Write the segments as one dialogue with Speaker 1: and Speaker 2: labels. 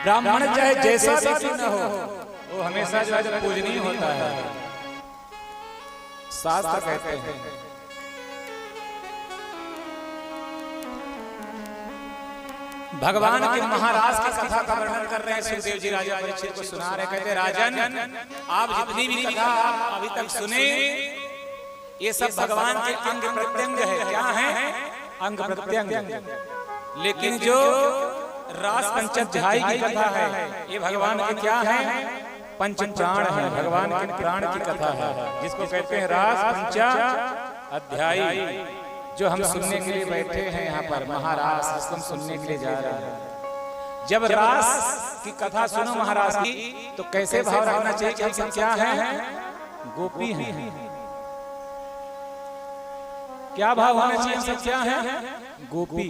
Speaker 1: ब्राह्मण चाहे जैसा भी न हो वो हमेशा जो है पूजनीय होता है। शास्त्र कहते हैं भगवान के महाराज की कथा का वर्णन कर रहे हैं। सुखदेव जी राजा परीक्षित को सुना रहे, कहते राजन आप जितनी भी कथा आप अभी तक सुने ये सब भगवान के अंग प्रत्यंग है। क्या है? अंग प्रत्यंग। लेकिन जो रास पंचाध्यायी की कथा है ये भगवान के क्या है? पंच प्राण है, भगवान के प्राण की कथा है, जिसको कहते हैं रास पंचाध्यायी। जो हम सुनने के लिए बैठे हैं यहाँ पर महारास, जिसको हम सुनने के लिए जा रहे हैं। जब रास की कथा सुनो महाराज की तो कैसे भाव रखना चाहिए कि हम सब क्या हैं? गोपी हैं। क्या भाव होना चाहिए? हम सब क्या हैं? गोपी।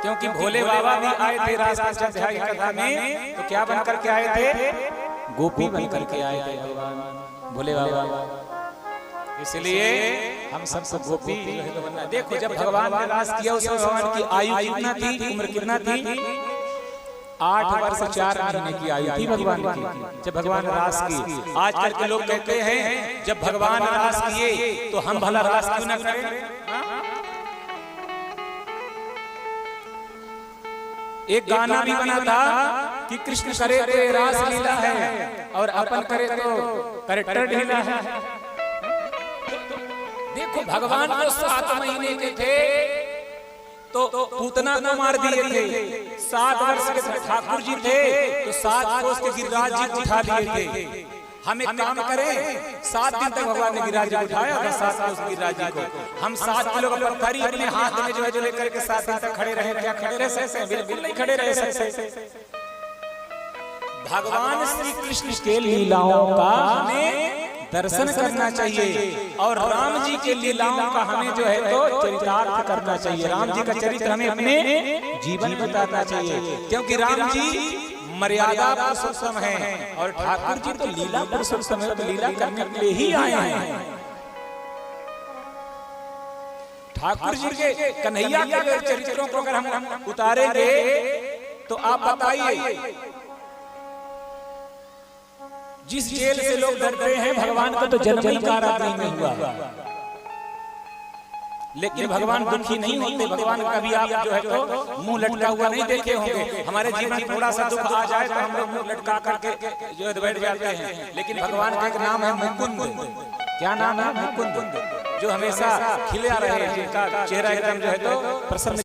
Speaker 1: क्योंकि भोले बाबा भी आए थे रास पंचाध्यायी कथा में, तो क्या बनकर के आए थे? गोपी बनकर के आए थे भगवान भोले बाबा। इसलिए हम सबको गोपी बनना। देखो जब भगवान ने रास किया उस भगवान की आयु कितना थी, उम्र कितना थी? 8 वर्ष 4 महीने की आयु थी भगवान की जब भगवान रास की। आजकल के लोग कहते हैं जब भगवान रास किए तो हम भला रास क्यों न करें? एक गाना भी बना था कि कृष्ण करे तो रास लीला है और अपन करे तो करटर ढीला है। देखो भगवान तो 7 महीने के थे तो पूतना को मार दिए थे। 7 वर्ष के ठाकुर जी थे तो 7 कोस के गिरिराज जी उठा लिए थे। हम एक काम करें, 7 दिन तक भगवान ने गिरिराज जी उठाया था, 7 कोस गिरिराज जी को। हम 7 किलो का पत्थर अपने हाथ में जो है जो लेकर के 7 दिन तक खड़े रहे। क्या खड़े रह सकते? बिल्कुल नहीं खड़े रह सकते। भगवान श्री कृष्ण के लीलाओं का हमें दर्शन करना चाहिए और राम जी के लीलाओं का हमें जो है तो चरितार्थ करना चाहिए। राम जी का चरित्र हमें अपने जीवन में बताना चाहिए, क्योंकि राम जी मर्यादा पुरुषोत्तम है और ठाकुर जी तो लीला पुरुषोत्तम है, तो लीला करने के लिए ही आए हैं। ठाकुर जी के कन्हैया के चरित्रों को अगर हम उतारेंगे तो आप बताइए जिस जेल से लोग डर गए हैं भगवान का तो जन्म ही कारागृह में हुआ, लेकिन भगवान दुखी नहीं होते। भगवान का भी आप जो है तो मुंह लटका हुआ नहीं देखे होंगे। हमारे जीवन में थोड़ा सा दुख आ जाए तो हम लोग मुंह लटका करके जो है बैठ जाते हैं, लेकिन भगवान का एक नाम है मुकुंद। क्या नाम है? मुकुंद, जो हमेशा खिला रहे, जिनका चेहरा एकदम जो है तो प्रसन्न